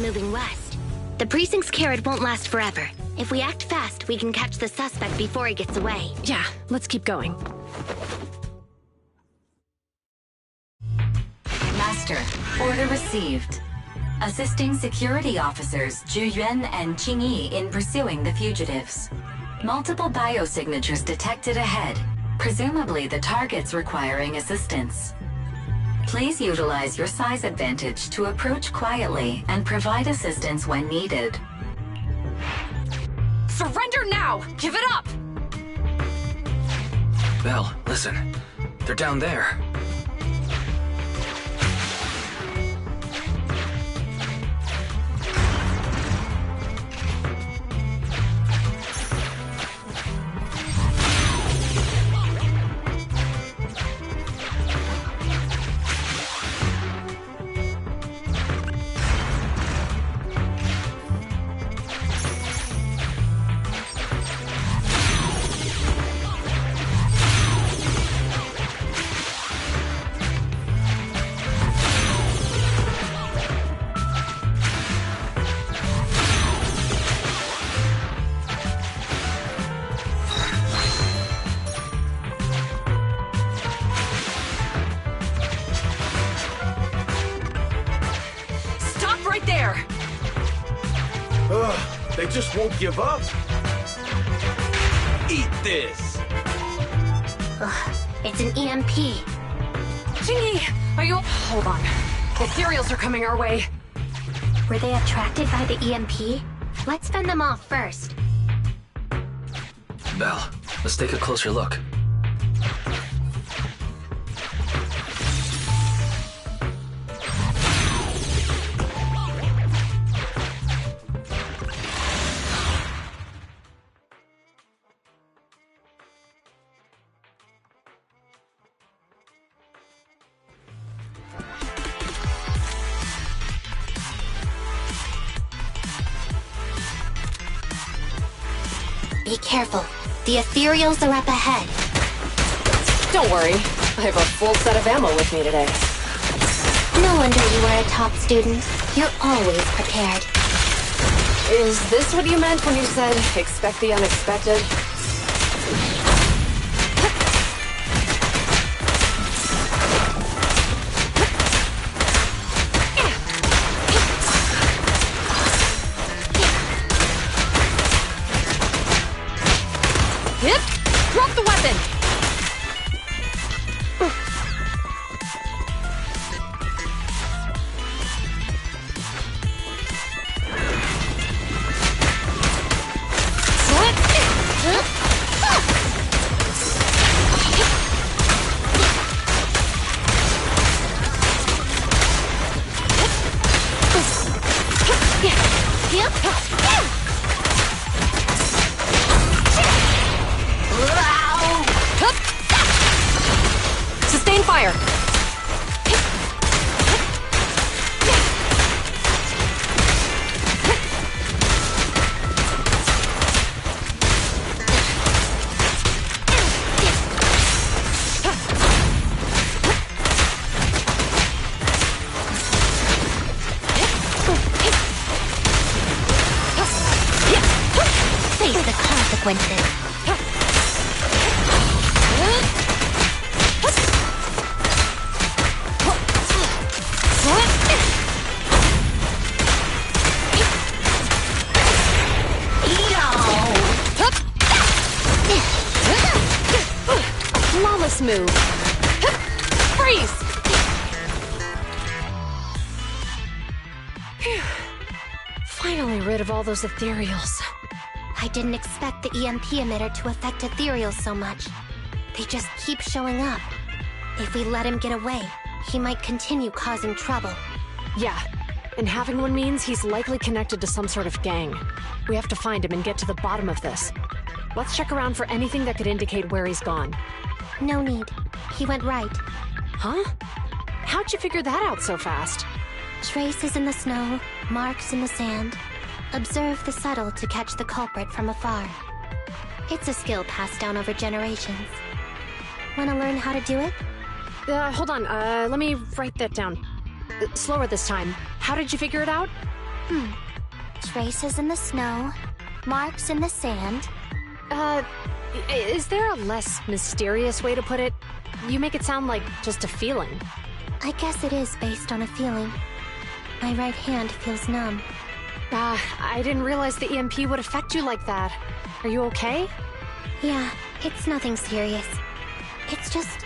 moving west. The precinct's carrot won't last forever. If we act fast, we can catch the suspect before he gets away. Yeah, let's keep going. Master, order received. Assisting security officers Zhu Yuan and Qing Yi in pursuing the fugitives. Multiple biosignatures detected ahead, presumably the targets requiring assistance. Please utilize your size advantage to approach quietly and provide assistance when needed. Surrender now! Give it up! Belle, listen. They're down there. They just won't give up. Eat this. Ugh, it's an EMP. Jingy, are you... Hold on. The ethereals are coming our way. Were they attracted by the EMP? Let's fend them off first. Belle, let's take a closer look. Be careful. The ethereals are up ahead. Don't worry. I have a full set of ammo with me today. No wonder you are a top student. You're always prepared. Is this what you meant when you said, expect the unexpected? Drop the weapon! Sustain fire! Face the consequences. Flawless move. Freeze! Phew. Finally rid of all those ethereals. I didn't expect the EMP emitter to affect ethereals so much. They just keep showing up. If we let him get away, he might continue causing trouble. Yeah, and having one means he's likely connected to some sort of gang. We have to find him and get to the bottom of this. Let's check around for anything that could indicate where he's gone. No need. He went right. Huh? How'd you figure that out so fast? Traces in the snow, marks in the sand. Observe the subtle to catch the culprit from afar. It's a skill passed down over generations. Wanna learn how to do it? Hold on, let me write that down. Slower this time. How did you figure it out? Traces in the snow, marks in the sand. Is there a less mysterious way to put it? You make it sound like just a feeling. I guess it is based on a feeling. My right hand feels numb. I didn't realize the EMP would affect you like that. Are you okay? Yeah, it's nothing serious. It's just...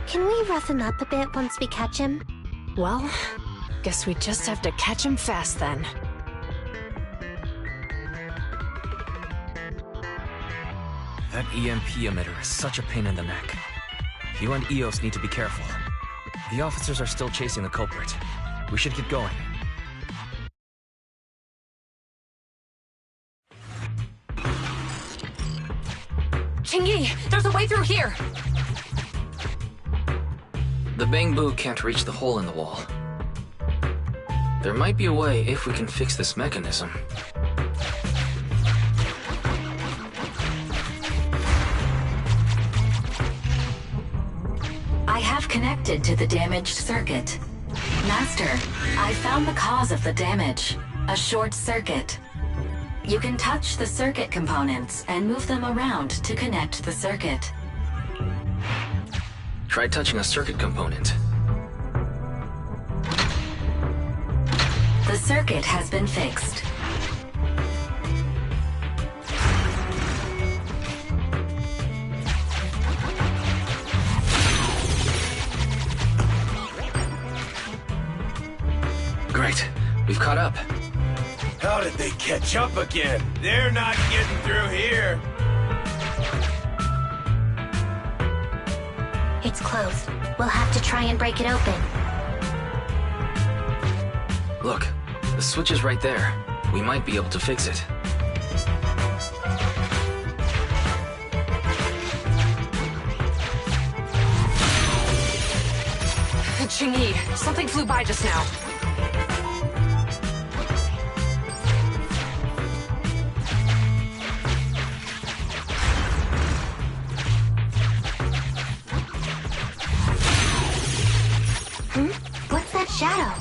Can we rough him up a bit once we catch him? Well, guess we just have to catch him fast then. That EMP emitter is such a pain in the neck. You and EOS need to be careful. The officers are still chasing the culprit. We should get going. Qingyi, there's a way through here! The bamboo can't reach the hole in the wall. There might be a way if we can fix this mechanism. I have connected to the damaged circuit. Master, I found the cause of the damage. A short circuit. You can touch the circuit components and move them around to connect the circuit. Try touching a circuit component. The circuit has been fixed. Great. We've caught up. How did they catch up again? They're not getting through here. It's closed. We'll have to try and break it open. Look, the switch is right there. We might be able to fix it. Qingyi, something flew by just now. What's that shadow?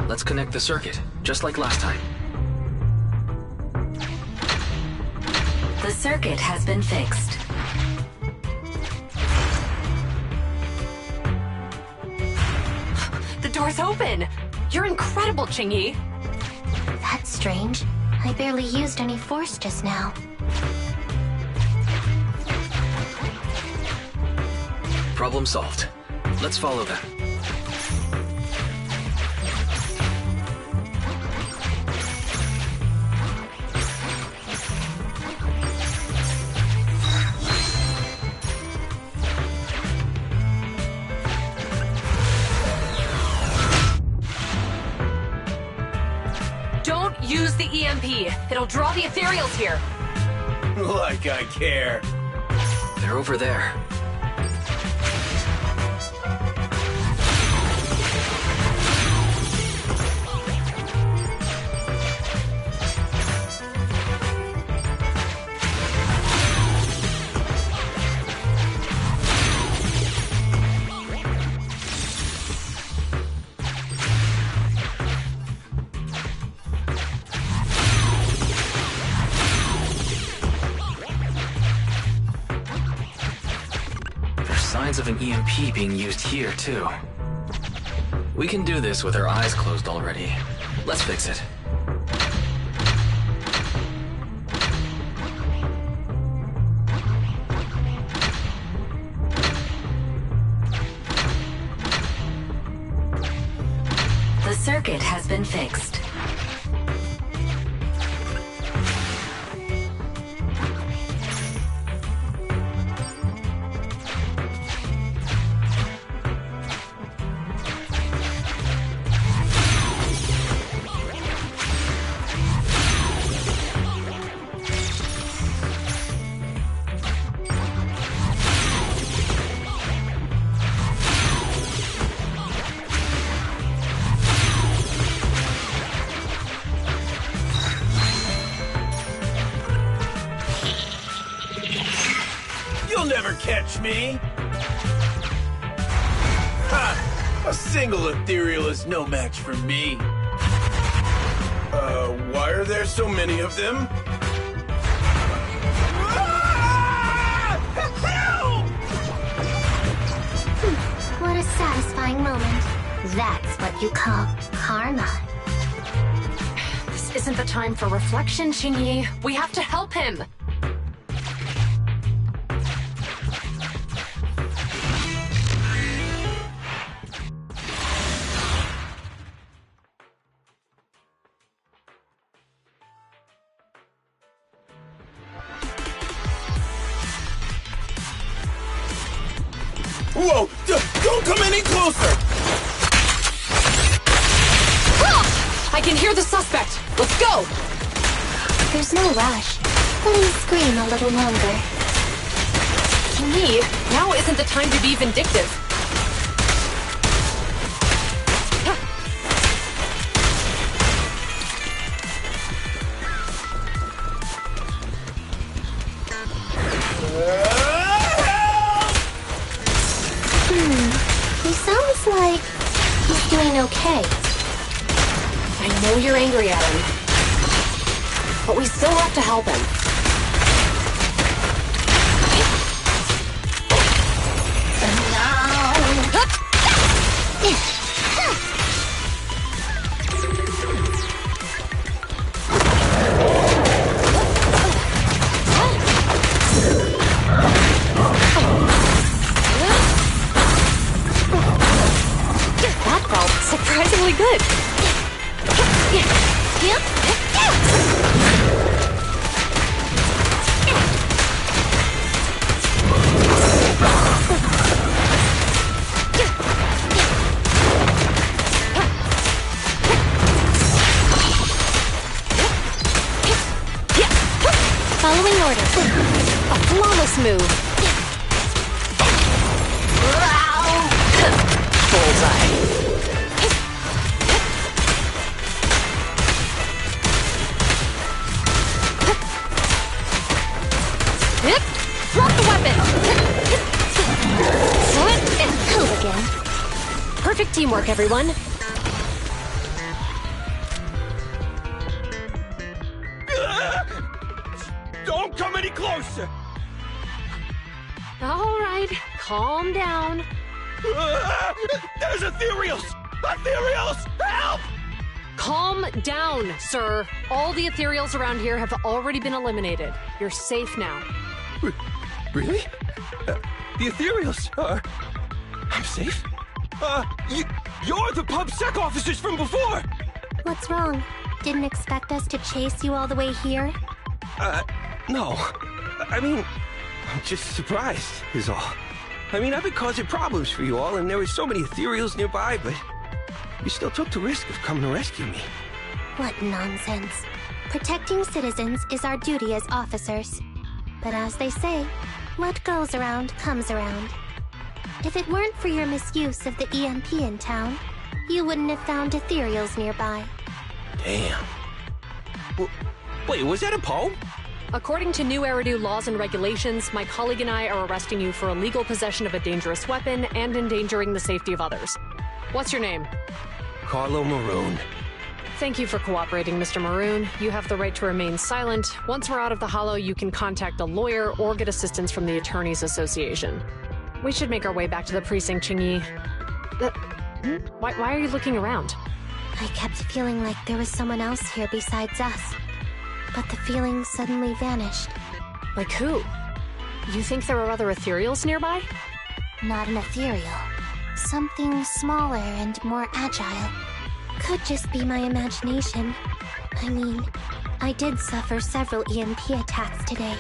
Let's connect the circuit, just like last time. The circuit has been fixed. The door's open! You're incredible, Qingyi! That's strange. I barely used any force just now. Problem solved. Let's follow them. Don't use the EMP! It'll draw the ethereals here! Like I care. They're over there. Signs of an EMP being used here, too. We can do this with our eyes closed already. Let's fix it. The circuit has been fixed. You'll never catch me! Ha! A single ethereal is no match for me. Why are there so many of them? Help! What a satisfying moment. That's what you call karma. This isn't the time for reflection, Qingyi. We have to help him. Whoa! Don't come any closer! I can hear the suspect. Let's go! There's no rush. Let him scream a little longer. Qingyi, now isn't the time to be vindictive. He sounds like he's doing okay. I know you're angry at him, but we still have to help him. That felt surprisingly good. Following orders. A flawless move. Bullseye. Drop the weapon! Help again. Perfect teamwork, everyone. Don't come any closer! All right, calm down. There's ethereals! Ethereals! Help! Calm down, sir. All the ethereals around here have already been eliminated. You're safe now. Really? The ethereals are... I'm safe? You're the PubSec officers from before! What's wrong? Didn't expect us to chase you all the way here? No. I mean, I'm just surprised, is all. I mean, I've been causing problems for you all, and there were so many ethereals nearby, but you still took the risk of coming to rescue me. What nonsense. Protecting citizens is our duty as officers. But as they say, what goes around comes around. If it weren't for your misuse of the EMP in town, you wouldn't have found ethereals nearby. Damn. Wait, was that a poem? According to new Eridu laws and regulations, my colleague and I are arresting you for illegal possession of a dangerous weapon and endangering the safety of others. What's your name? Carlo Maroon. Thank you for cooperating, Mr. Maroon. You have the right to remain silent. Once we're out of the hollow, you can contact a lawyer or get assistance from the Attorneys Association. We should make our way back to the precinct, Qingyi. Why are you looking around? I kept feeling like there was someone else here besides us. But the feeling suddenly vanished. Like who? You think there are other ethereals nearby? Not an ethereal. Something smaller and more agile. Could just be my imagination. I mean, I did suffer several EMP attacks today,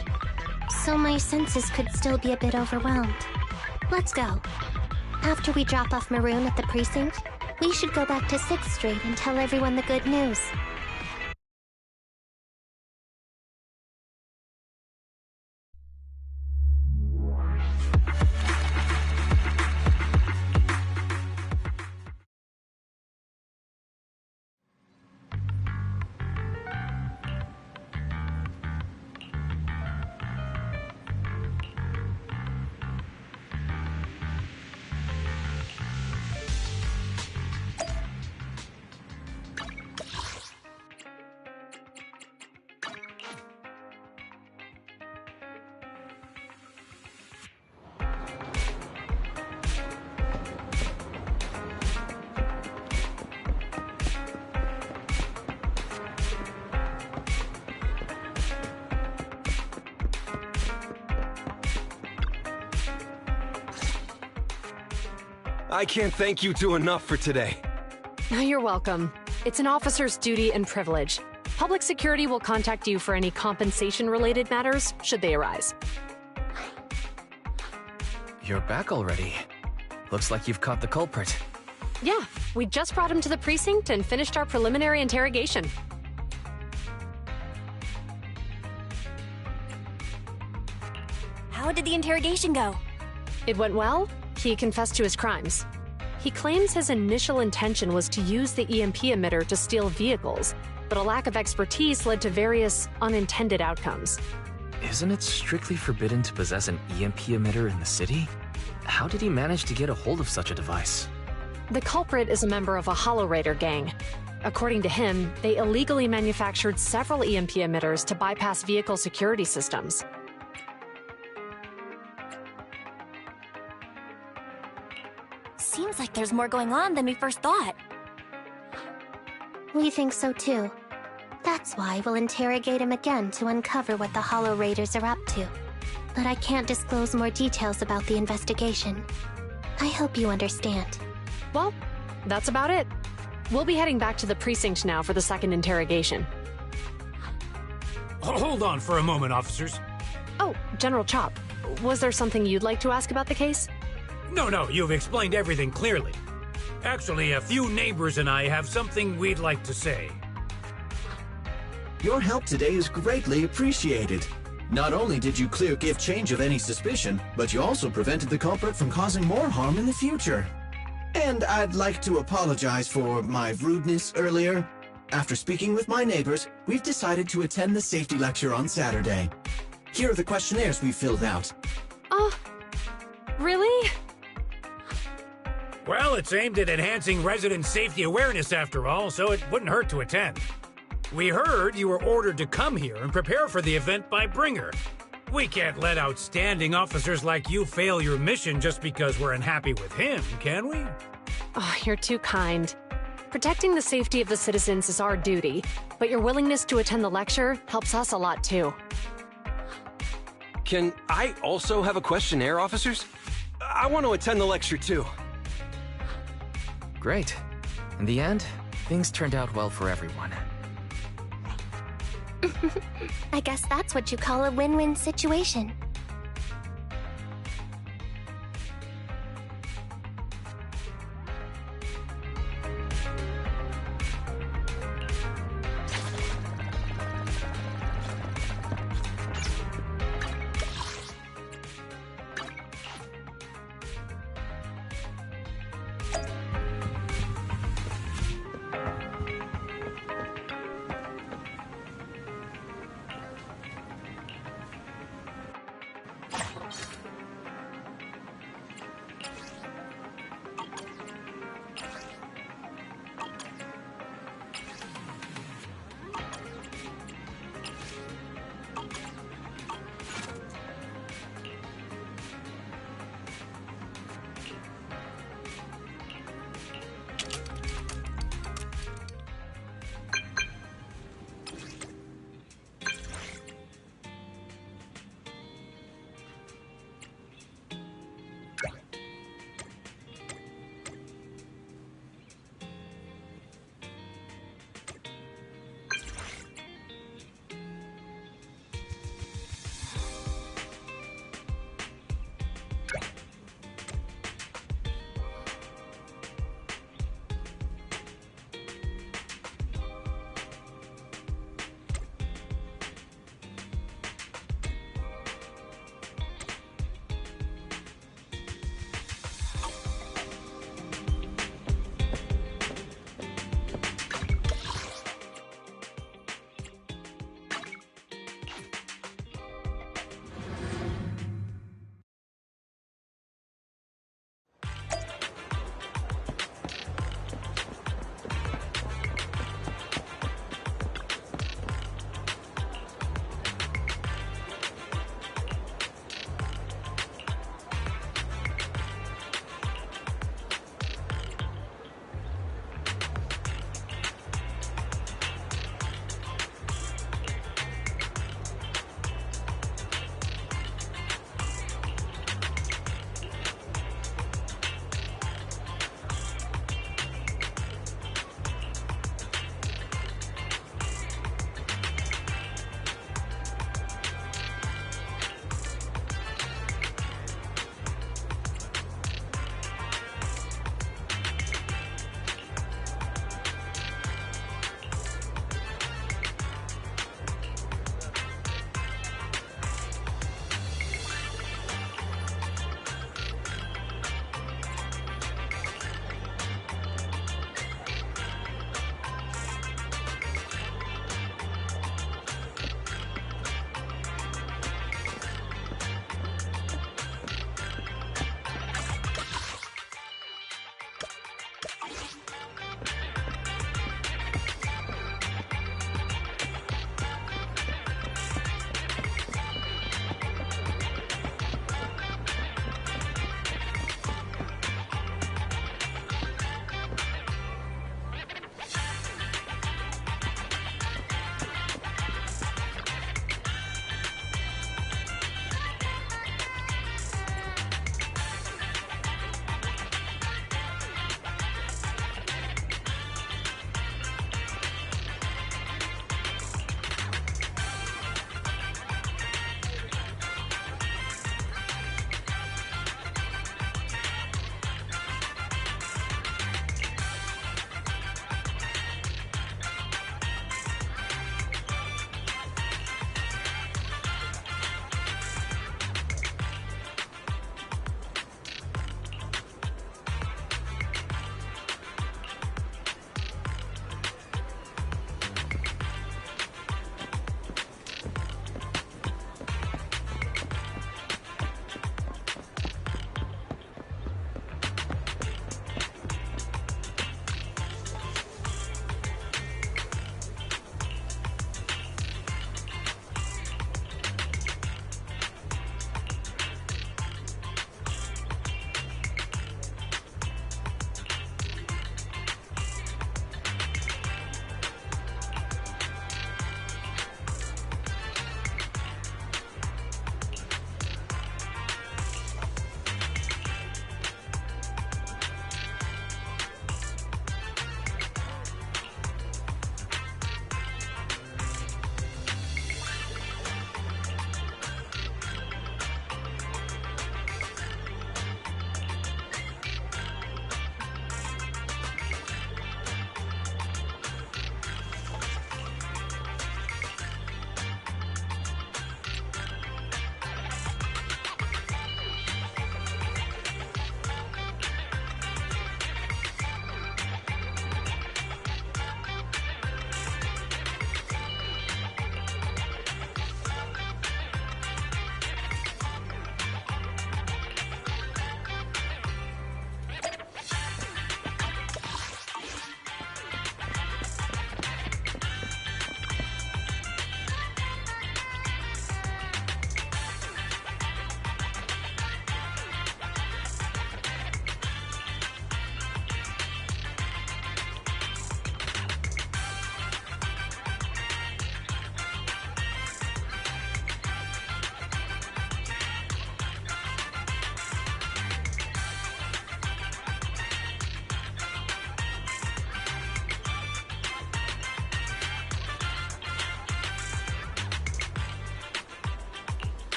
so my senses could still be a bit overwhelmed. Let's go. After we drop off Maroon at the precinct, we should go back to 6th Street and tell everyone the good news. I can't thank you two enough for today. You're welcome. It's an officer's duty and privilege. Public security will contact you for any compensation-related matters, should they arise. You're back already. Looks like you've caught the culprit. Yeah, we just brought him to the precinct and finished our preliminary interrogation. How did the interrogation go? It went well. He confessed to his crimes. He claims his initial intention was to use the EMP emitter to steal vehicles, but a lack of expertise led to various unintended outcomes. Isn't it strictly forbidden to possess an EMP emitter in the city? How did he manage to get a hold of such a device? The culprit is a member of a Hollow Raider gang. According to him, they illegally manufactured several EMP emitters to bypass vehicle security systems. Seems like there's more going on than we first thought. We think so too. That's why we'll interrogate him again to uncover what the Hollow Raiders are up to. But I can't disclose more details about the investigation. I hope you understand. Well, that's about it. We'll be heading back to the precinct now for the second interrogation. Hold on for a moment, officers. Oh, General Chop, was there something you'd like to ask about the case? No, you've explained everything clearly. Actually, a few neighbors and I have something we'd like to say. Your help today is greatly appreciated. Not only did you give change of any suspicion, but you also prevented the culprit from causing more harm in the future. And I'd like to apologize for my rudeness earlier. After speaking with my neighbors, we've decided to attend the safety lecture on Saturday. Here are the questionnaires we filled out. Oh, really? Well, it's aimed at enhancing resident safety awareness after all, so it wouldn't hurt to attend. We heard you were ordered to come here and prepare for the event by Bringer. We can't let outstanding officers like you fail your mission just because we're unhappy with him, can we? Oh, you're too kind. Protecting the safety of the citizens is our duty, but your willingness to attend the lecture helps us a lot too. Can I also have a questionnaire, officers? I want to attend the lecture too. Great. In the end, things turned out well for everyone. I guess that's what you call a win-win situation.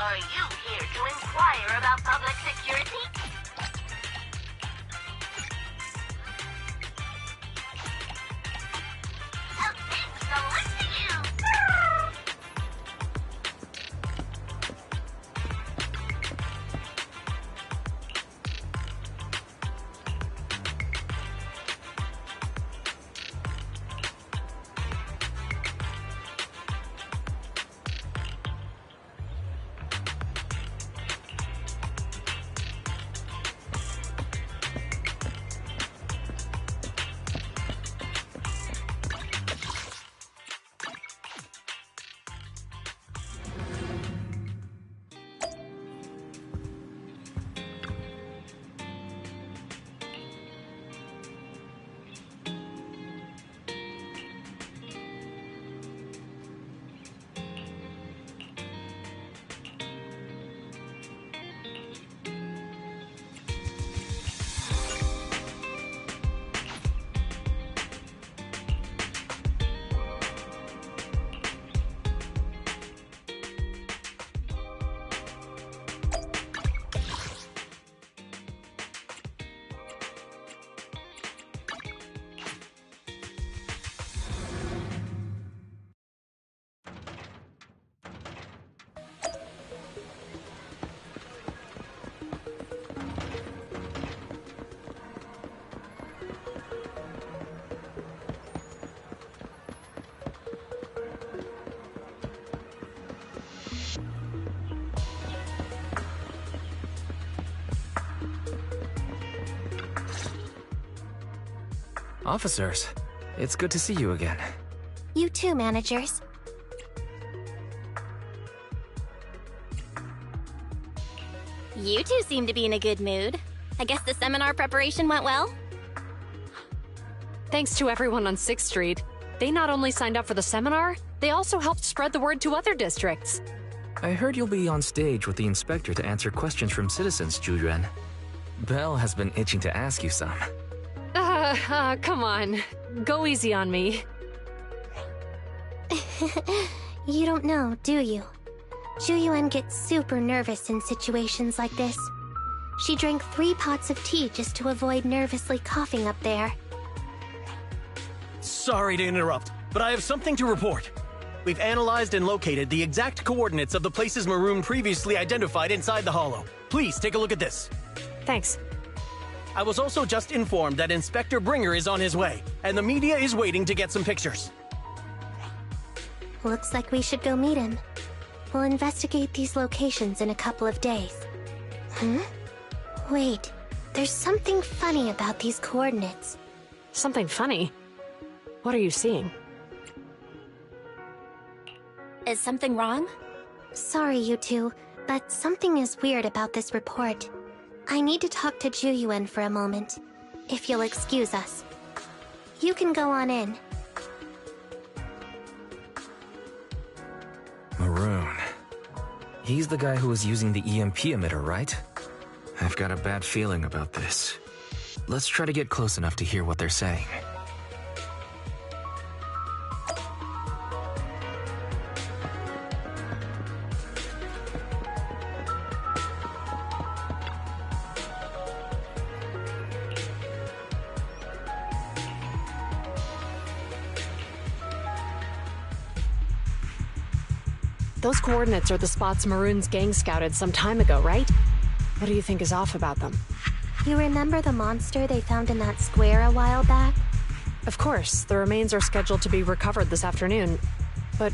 Are you here to inquire about public security? Okay, so what's to you? Officers, it's good to see you again. You too, managers. You two seem to be in a good mood. I guess the seminar preparation went well? Thanks to everyone on 6th Street. They not only signed up for the seminar, they also helped spread the word to other districts. I heard you'll be on stage with the inspector to answer questions from citizens, Zhu. Belle has been itching to ask you some. Come on. Go easy on me. You don't know, do you? Zhu gets super nervous in situations like this. She drank 3 pots of tea just to avoid nervously coughing up there. Sorry to interrupt, but I have something to report. We've analyzed and located the exact coordinates of the places Maroon previously identified inside the Hollow. Please take a look at this. Thanks. I was also just informed that Inspector Bringer is on his way, and the media is waiting to get some pictures. Looks like we should go meet him. We'll investigate these locations in a couple of days. Wait, there's something funny about these coordinates. Something funny? What are you seeing? Is something wrong? Sorry, you two, but something is weird about this report. I need to talk to Zhu for a moment, if you'll excuse us. You can go on in. Maroon. He's the guy who was using the EMP emitter, right? I've got a bad feeling about this. Let's try to get close enough to hear what they're saying. Those coordinates are the spots Maroon's gang scouted some time ago, right? What do you think is off about them? You remember the monster they found in that square a while back? Of course, the remains are scheduled to be recovered this afternoon. But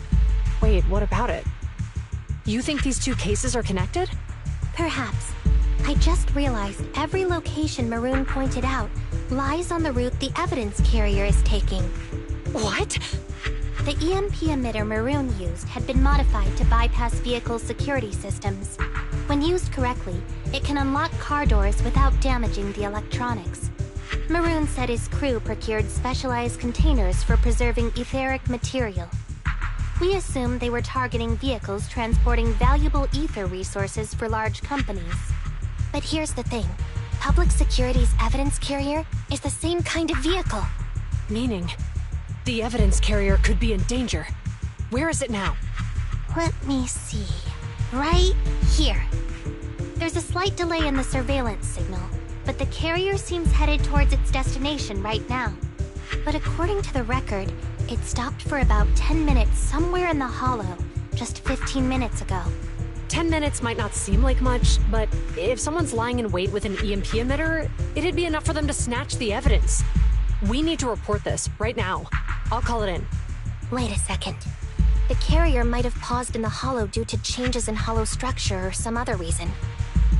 wait, what about it? You think these two cases are connected? Perhaps. I just realized every location Maroon pointed out lies on the route the evidence carrier is taking. What? The EMP emitter Maroon used had been modified to bypass vehicle security systems. When used correctly, it can unlock car doors without damaging the electronics. Maroon said his crew procured specialized containers for preserving etheric material. We assumed they were targeting vehicles transporting valuable ether resources for large companies. But here's the thing. Public Security's evidence carrier is the same kind of vehicle. Meaning, the evidence carrier could be in danger. Where is it now? Let me see. Right here. There's a slight delay in the surveillance signal, but the carrier seems headed towards its destination right now. But according to the record, it stopped for about 10 minutes somewhere in the hollow, just 15 minutes ago. 10 minutes might not seem like much, but if someone's lying in wait with an EMP emitter, it'd be enough for them to snatch the evidence. We need to report this right now. I'll call it in. Wait a second. The carrier might have paused in the hollow due to changes in hollow structure or some other reason.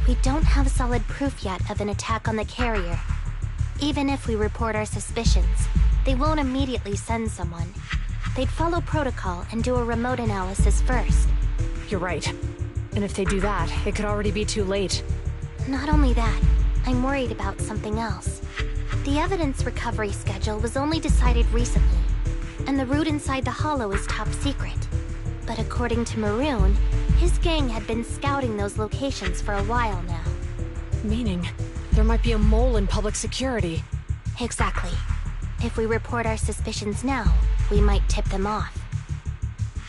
We don't have solid proof yet of an attack on the carrier. Even if we report our suspicions, they won't immediately send someone. They'd follow protocol and do a remote analysis first. You're right. And if they do that, it could already be too late. Not only that, I'm worried about something else. The evidence recovery schedule was only decided recently, and the route inside the hollow is top secret. But according to Maroon, his gang had been scouting those locations for a while now. Meaning, there might be a mole in public security. Exactly. If we report our suspicions now, we might tip them off.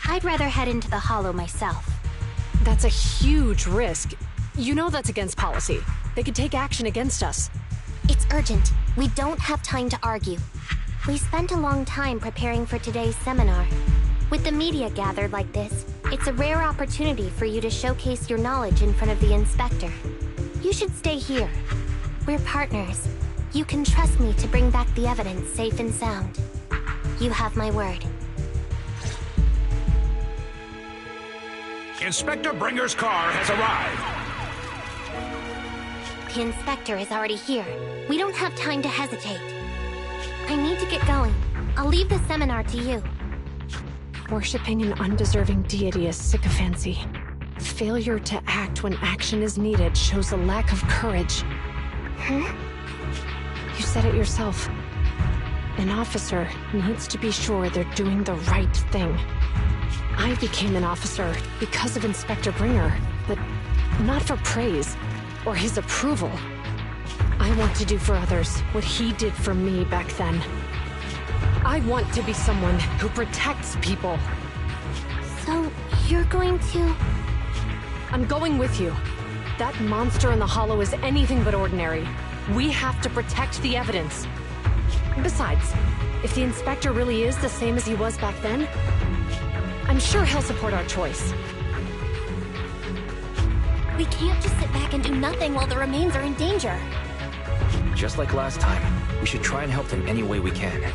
I'd rather head into the hollow myself. That's a huge risk. You know that's against policy. They could take action against us. It's urgent. We don't have time to argue. We spent a long time preparing for today's seminar. With the media gathered like this, it's a rare opportunity for you to showcase your knowledge in front of the inspector. You should stay here. We're partners. You can trust me to bring back the evidence safe and sound. You have my word. Inspector Bringer's car has arrived. The inspector is already here. We don't have time to hesitate. I need to get going. I'll leave the seminar to you. Worshipping an undeserving deity is sycophancy. Failure to act when action is needed shows a lack of courage. Huh? You said it yourself. An officer needs to be sure they're doing the right thing. I became an officer because of Inspector Bringer, but not for praise or his approval. I want to do for others what he did for me back then. I want to be someone who protects people. So, you're going to... I'm going with you. That monster in the hollow is anything but ordinary. We have to protect the evidence. Besides, if the inspector really is the same as he was back then, I'm sure he'll support our choice. We can't just sit back and do nothing while the remains are in danger. Just like last time, we should try and help them any way we can.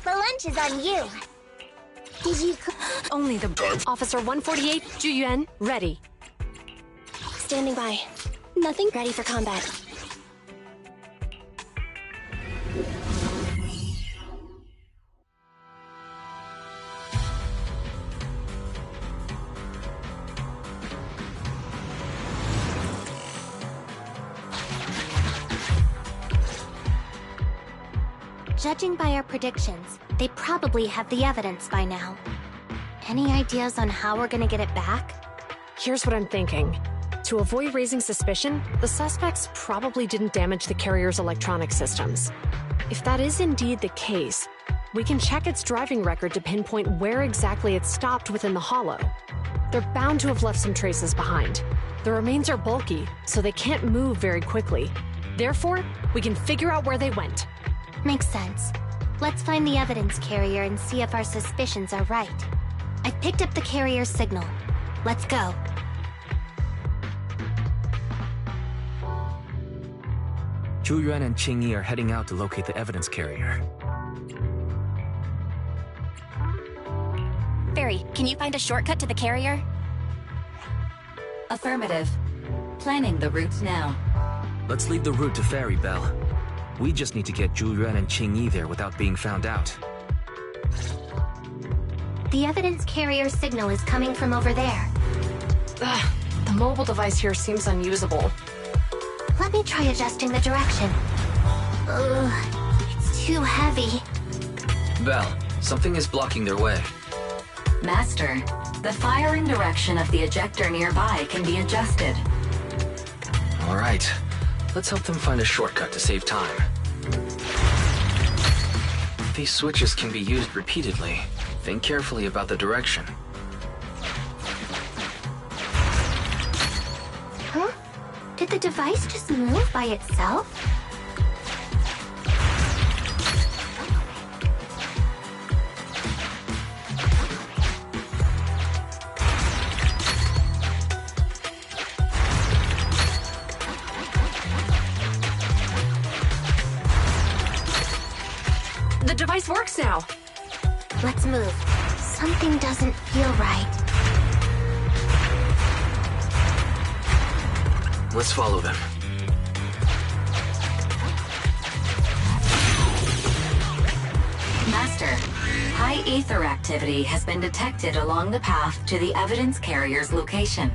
The lunch is on you. Did you... Only the... Officer 148, Juyuan, ready. Standing by. Nothing ready for combat. Judging by our predictions, they probably have the evidence by now. Any ideas on how we're gonna get it back? Here's what I'm thinking. To avoid raising suspicion, the suspects probably didn't damage the carrier's electronic systems. If that is indeed the case, we can check its driving record to pinpoint where exactly it stopped within the hollow. They're bound to have left some traces behind. The remains are bulky, so they can't move very quickly. Therefore, we can figure out where they went. Makes sense. Let's find the evidence carrier and see if our suspicions are right. I've picked up the carrier's signal. Let's go. Zhu and Qingyi are heading out to locate the evidence carrier. Ferry, can you find a shortcut to the carrier? Affirmative. Planning the route now. Let's leave the route to Ferry, Belle. We just need to get Zhu and Qingyi there without being found out. The evidence carrier signal is coming from over there. Ugh, the mobile device here seems unusable. Let me try adjusting the direction. Ugh, it's too heavy. Val, something is blocking their way. Master, the firing direction of the ejector nearby can be adjusted. All right, let's help them find a shortcut to save time. These switches can be used repeatedly. Think carefully about the direction. Huh? Did the device just move by itself? The device works now. Let's move. Something doesn't feel right. Let's follow them. Master, high ether activity has been detected along the path to the evidence carrier's location.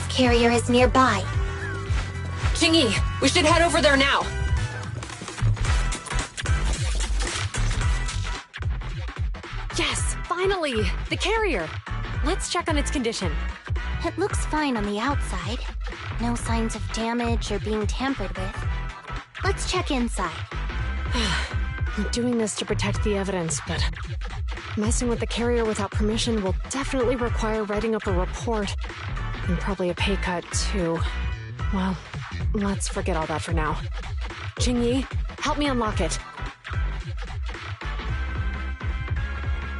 Carrier is nearby. Qingyi, we should head over there now. Yes, finally! The carrier! Let's check on its condition. It looks fine on the outside. No signs of damage or being tampered with. Let's check inside. I'm doing this to protect the evidence, but messing with the carrier without permission will definitely require writing up a report. And probably a pay cut, too. Well, let's forget all that for now. Qingyi, help me unlock it.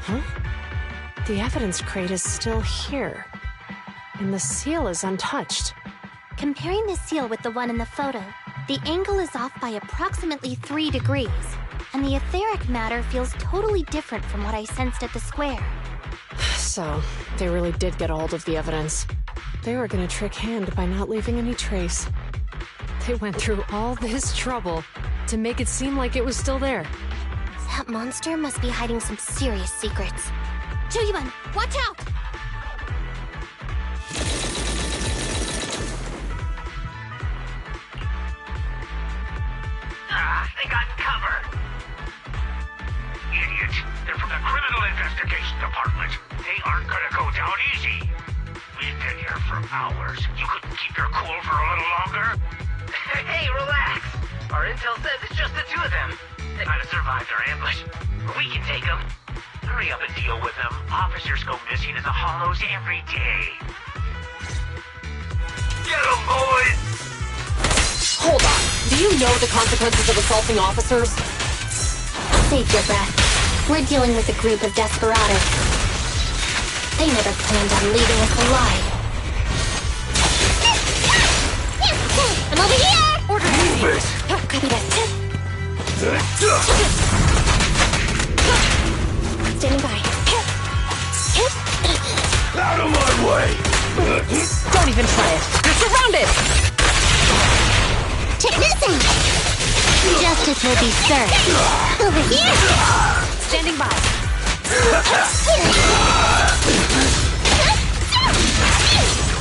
Huh? The evidence crate is still here. And the seal is untouched. Comparing the seal with the one in the photo, the angle is off by approximately 3 degrees. And the etheric matter feels totally different from what I sensed at the square. So, they really did get a hold of the evidence. They were gonna trick Hand by not leaving any trace. They went through all this trouble to make it seem like it was still there. That monster must be hiding some serious secrets. Chuyuan, watch out! They got cover! Idiot! They're from the Criminal Investigation Department. They aren't gonna go down easy. We've been here for hours. You couldn't keep your cool for a little longer? Hey, relax! Our intel says it's just the two of them. They might have survived our ambush. But we can take them. Hurry up and deal with them. Officers go missing in the hollows every day. Get them, boys! Hold on. Do you know the consequences of assaulting officers? Save your breath. We're dealing with a group of desperados. They never planned on leaving us alive. I'm over here! Order! Move it! Copy that. Standing by. Out of my way! Don't even try it. You're surrounded! Check this out! Justice will be served. Over here! Standing by.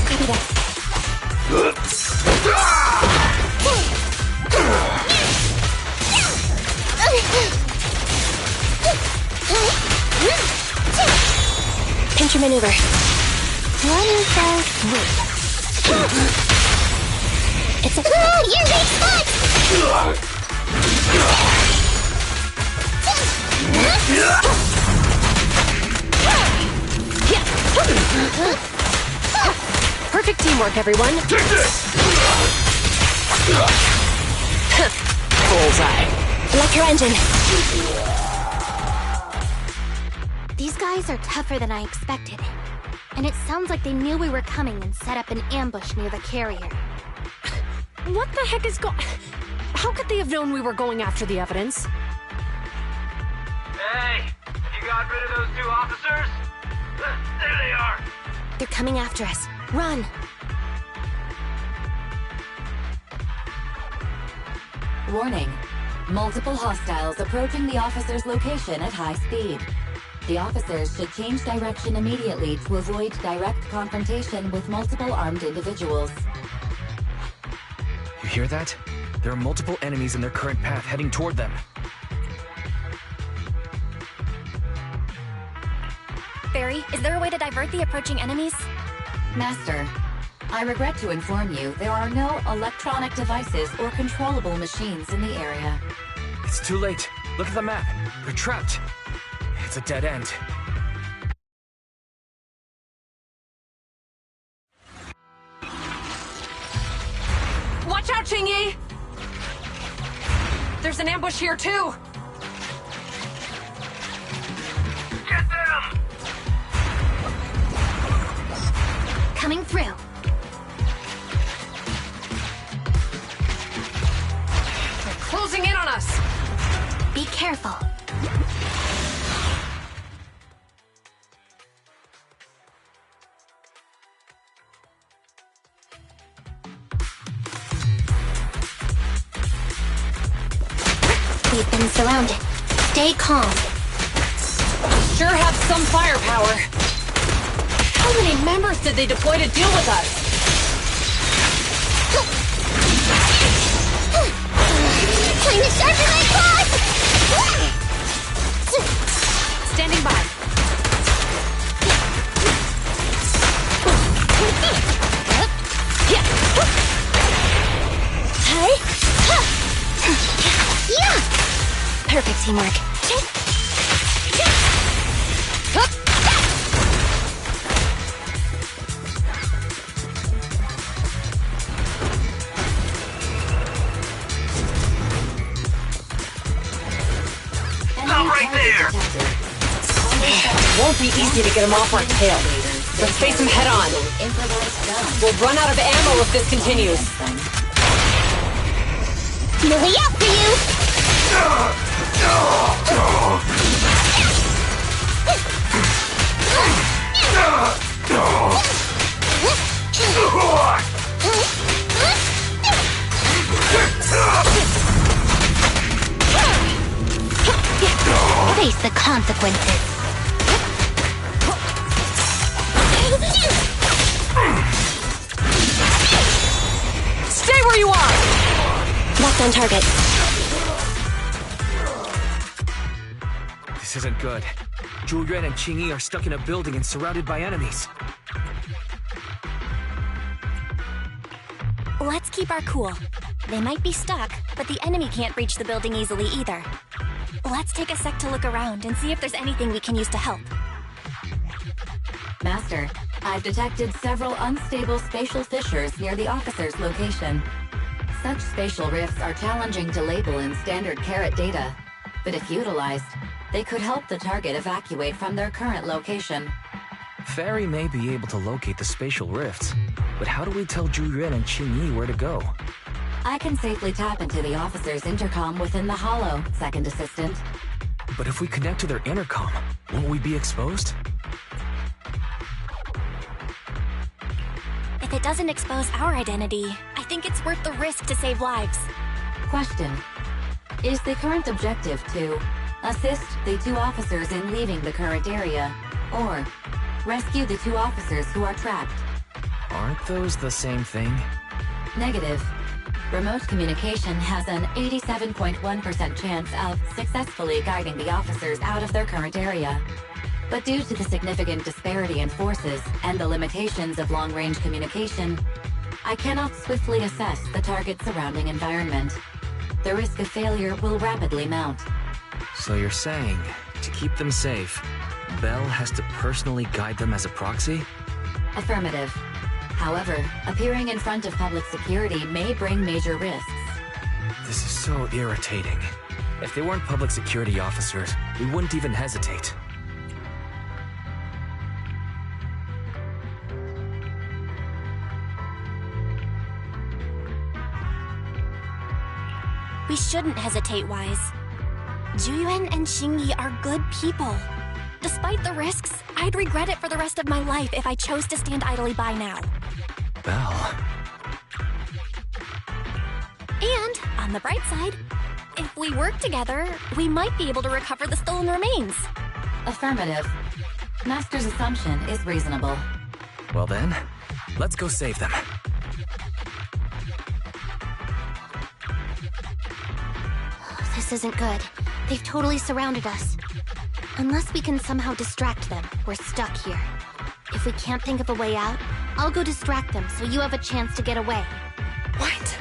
Copy that. What is that? It's a... You're weak spot! Perfect teamwork, everyone. Bullseye. Electro engine. These guys are tougher than I expected. And it sounds like they knew we were coming and set up an ambush near the carrier. What the heck is How could they have known we were going after the evidence? Hey, you got rid of those two officers? There they are. They're coming after us. Run! Warning. Multiple hostiles approaching the officer's location at high speed. The officers should change direction immediately to avoid direct confrontation with multiple armed individuals. You hear that? There are multiple enemies in their current path heading toward them. Barry, is there a way to divert the approaching enemies? Master, I regret to inform you there are no electronic devices or controllable machines in the area. It's too late. Look at the map. They're trapped. It's a dead end. Watch out, Qingyi! There's an ambush here, too! Get them! Coming through. They're closing in on us! Be careful. We've been surrounded. Stay calm. Sure have some firepower. How many members did they deploy to deal with us? Time to sharpen my claws! Standing by. Yeah! Perfect teamwork. Stop right there! Won't be easy to get him off our tail. Let's face him head on. We'll run out of ammo if this continues. Lily out for you! Face the consequences. Stay where you are! Locked on target. This isn't good. Zhu Yuan and Qingyi are stuck in a building and surrounded by enemies. Let's keep our cool. They might be stuck, but the enemy can't reach the building easily either. Let's take a sec to look around and see if there's anything we can use to help. Master, I've detected several unstable spatial fissures near the officer's location. Such spatial rifts are challenging to label in standard carat data, but if utilized, they could help the target evacuate from their current location. Fairy may be able to locate the spatial rifts, but how do we tell Zhu Yuan and Qingyi where to go? I can safely tap into the officer's intercom within the hollow, Second Assistant. But if we connect to their intercom, won't we be exposed? If it doesn't expose our identity, I think it's worth the risk to save lives. Question. Is the current objective to assist the two officers in leaving the current area, or rescue the two officers who are trapped? Aren't those the same thing? Negative. Remote communication has an 87.1% chance of successfully guiding the officers out of their current area. But due to the significant disparity in forces and the limitations of long-range communication, I cannot swiftly assess the target's surrounding environment. The risk of failure will rapidly mount. So you're saying, to keep them safe, Bell has to personally guide them as a proxy? Affirmative. However, appearing in front of public security may bring major risks. This is so irritating. If they weren't public security officers, we wouldn't even hesitate. We shouldn't hesitate, Wise. Juyuan and Xingyi are good people. Despite the risks, I'd regret it for the rest of my life if I chose to stand idly by now. Bell. And, on the bright side, if we work together, we might be able to recover the stolen remains. Affirmative. Master's assumption is reasonable. Well then, let's go save them. This isn't good. They've totally surrounded us. Unless we can somehow distract them, we're stuck here. If we can't think of a way out, I'll go distract them so you have a chance to get away. What?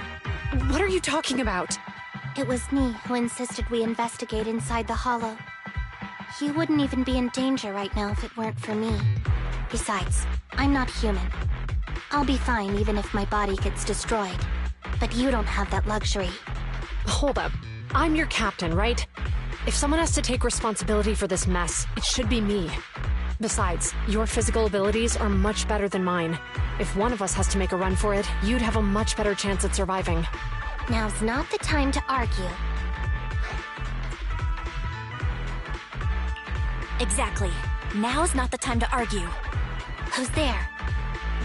What are you talking about? It was me who insisted we investigate inside the hollow. You wouldn't even be in danger right now if it weren't for me. Besides, I'm not human. I'll be fine even if my body gets destroyed. But you don't have that luxury. Hold up. I'm your captain, right? If someone has to take responsibility for this mess, it should be me. Besides, your physical abilities are much better than mine. If one of us has to make a run for it, you'd have a much better chance at surviving. Now's not the time to argue. Exactly. Now's not the time to argue. Who's there?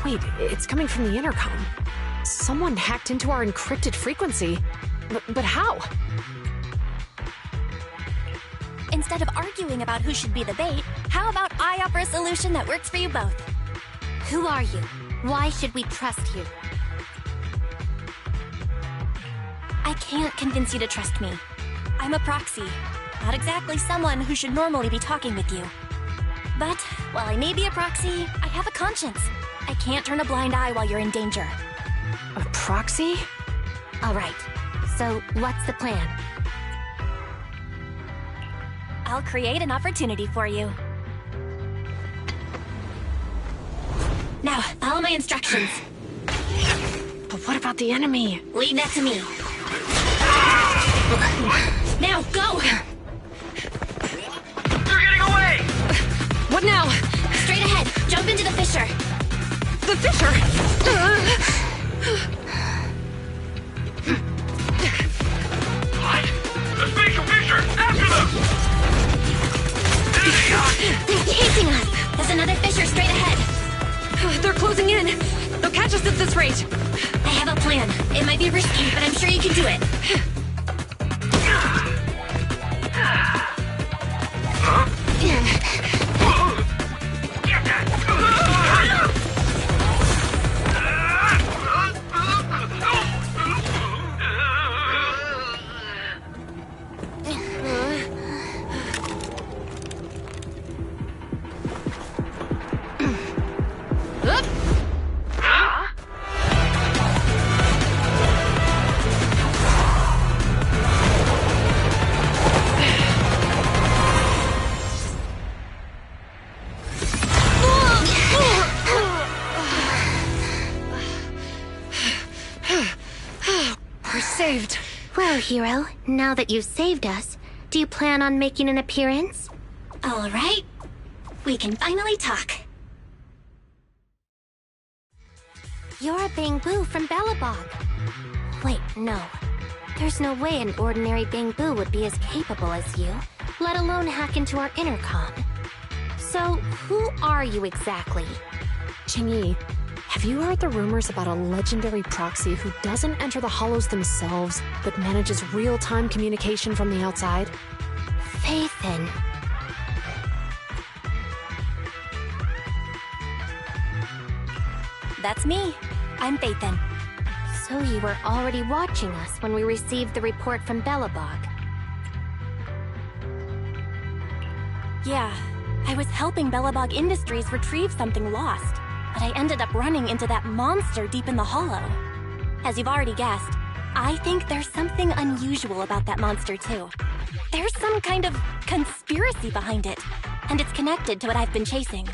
Wait, it's coming from the intercom. Someone hacked into our encrypted frequency. But how? Instead of arguing about who should be the bait, how about I offer a solution that works for you both? Who are you? Why should we trust you? I can't convince you to trust me. I'm a proxy, not exactly someone who should normally be talking with you. But while I may be a proxy, I have a conscience. I can't turn a blind eye while you're in danger. A proxy? All right. So, what's the plan? I'll create an opportunity for you. Now, follow my instructions. But what about the enemy? Leave that to me. Now, go! They're getting away! What now? Straight ahead. Jump into the fissure. The fissure! What? The spatial fissure! After them! They're chasing us! There's another fissure straight ahead. They're closing in. They'll catch us at this rate. I have a plan. It might be risky, but I'm sure you can do it. Get that! Saved. Well, hero, now that you've saved us, do you plan on making an appearance? All right. We can finally talk. You're a Bangbu from Bellabog. Wait, no. There's no way an ordinary Bangbu would be as capable as you, let alone hack into our intercom. So, who are you exactly? Qingyi, have you heard the rumors about a legendary proxy who doesn't enter the hollows themselves, but manages real-time communication from the outside? Faithin. That's me. I'm Faithin. So you were already watching us when we received the report from Bellabog. Yeah, I was helping Bellabog Industries retrieve something lost, but I ended up running into that monster deep in the hollow. As you've already guessed, I think there's something unusual about that monster too. There's some kind of conspiracy behind it, and it's connected to what I've been chasing.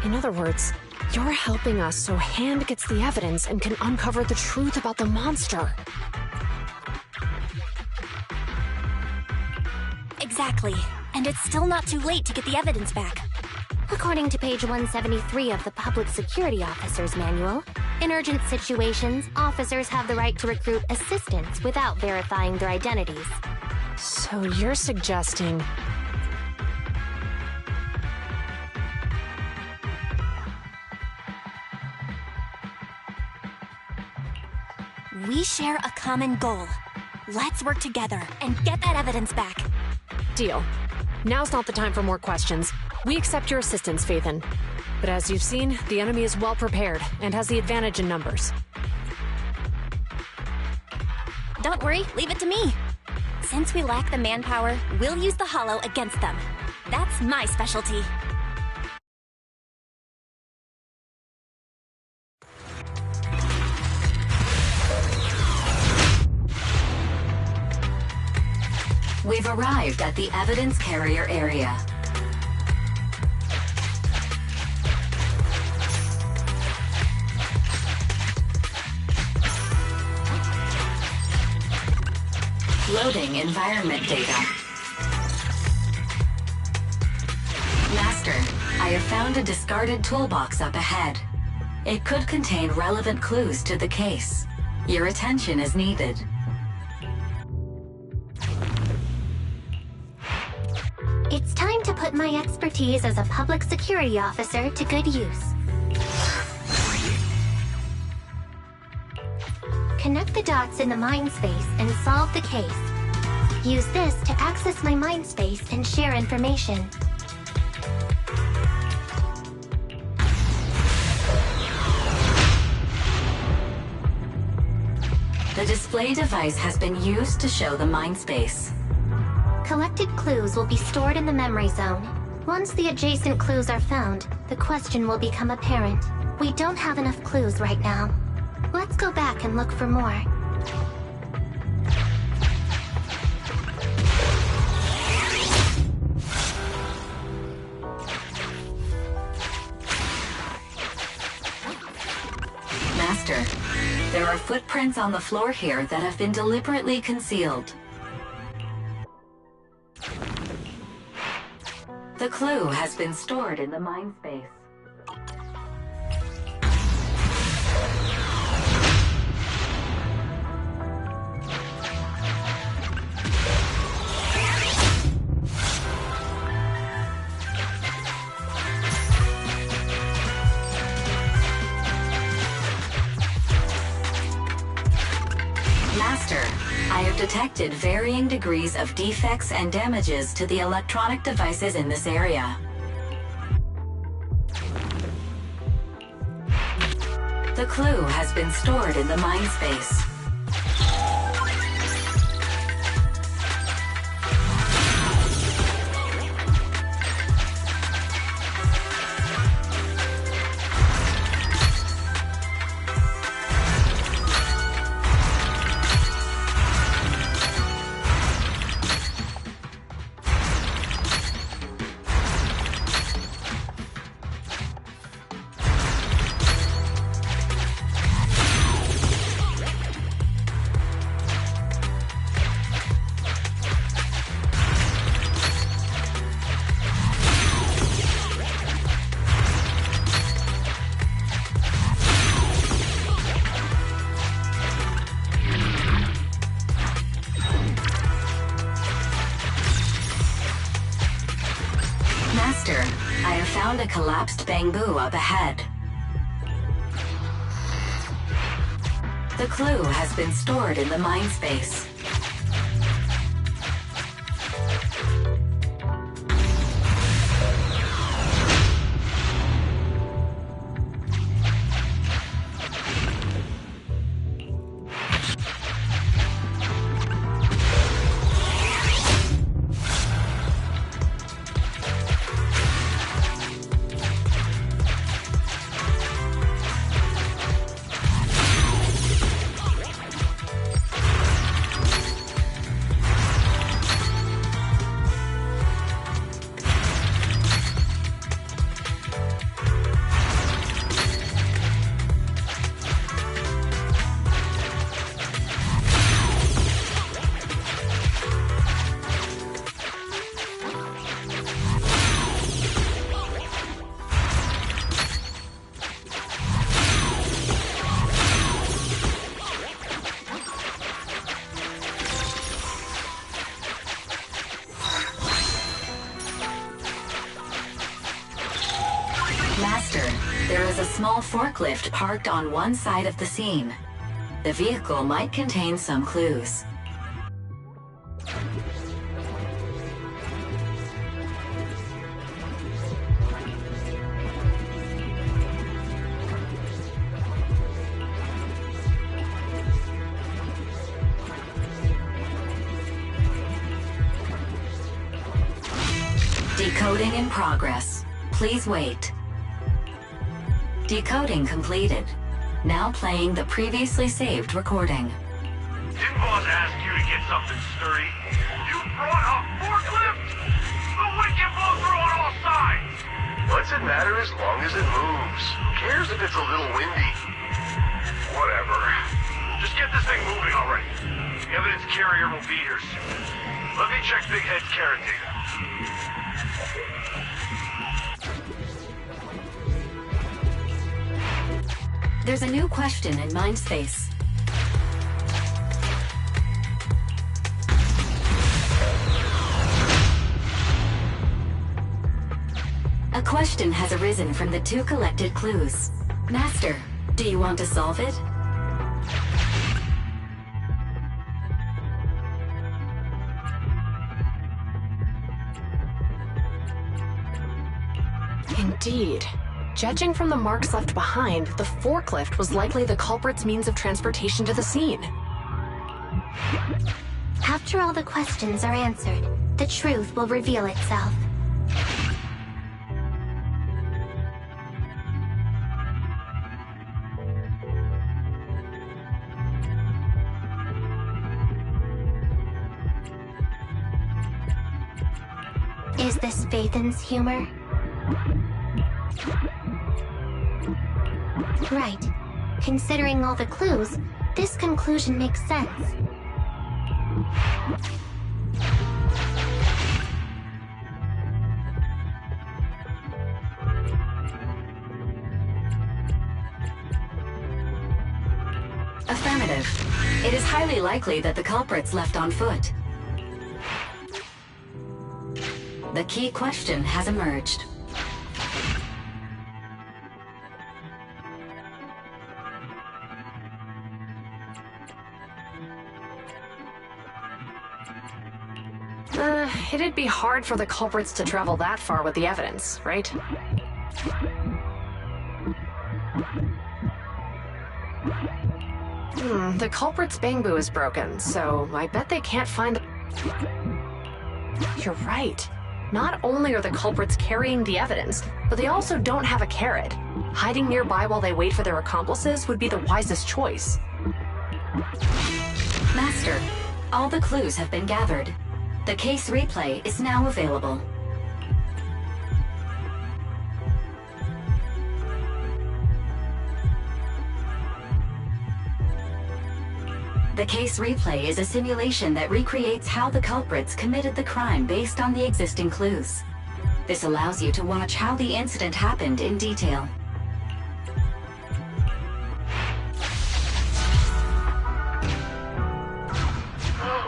In other words, you're helping us so Hand gets the evidence and can uncover the truth about the monster. Exactly. And it's still not too late to get the evidence back. According to page 173 of the Public Security Officer's Manual, in urgent situations, officers have the right to recruit assistants without verifying their identities. So you're suggesting... We share a common goal. Let's work together and get that evidence back. Deal. Now's not the time for more questions. We accept your assistance, Phaethon. But as you've seen, the enemy is well prepared and has the advantage in numbers. Don't worry, leave it to me. Since we lack the manpower, we'll use the Hollow against them. That's my specialty. We've arrived at the evidence carrier area. Loading environment data. Master, I have found a discarded toolbox up ahead. It could contain relevant clues to the case. Your attention is needed. It's time to put my expertise as a public security officer to good use. Connect the dots in the mind space and solve the case. Use this to access my mind space and share information. The display device has been used to show the mind space. Collected clues will be stored in the memory zone. Once the adjacent clues are found, the question will become apparent. We don't have enough clues right now. Let's go back and look for more. Master, there are footprints on the floor here that have been deliberately concealed. The clue has been stored in the mind space. Master, I have detected varying degrees of defects and damages to the electronic devices in this area. The clue has been stored in the mind space. Master, I have found a collapsed bamboo up ahead. The clue has been stored in the mind space. small forklift parked on one side of the scene. The vehicle might contain some clues. Decoding in progress. Please wait. Decoding completed. Now playing the previously saved recording. Didn't boss ask you to get something sturdy? You brought a forklift? The wind can blow through on all sides! What's it matter as long as it moves? Who cares if it's a little windy? Whatever. Just get this thing moving already. The evidence carrier will be here soon. Let me check Big Head's carrot data. There's a new question in Mindspace. A question has arisen from the 2 collected clues. Master, do you want to solve it? Indeed. Judging from the marks left behind, the forklift was likely the culprit's means of transportation to the scene. After all the questions are answered, the truth will reveal itself. Is this Phaethon's humor? Right. Considering all the clues, this conclusion makes sense. Affirmative. It is highly likely that the culprit's left on foot. The key question has emerged. It'd be hard for the culprits to travel that far with the evidence, right? The culprit's bamboo is broken, so I bet they can't find the... You're right. Not only are the culprits carrying the evidence, but they also don't have a carrot. Hiding nearby while they wait for their accomplices would be the wisest choice. Master, all the clues have been gathered. The case replay is now available. The case replay is a simulation that recreates how the culprits committed the crime based on the existing clues. This allows you to watch how the incident happened in detail.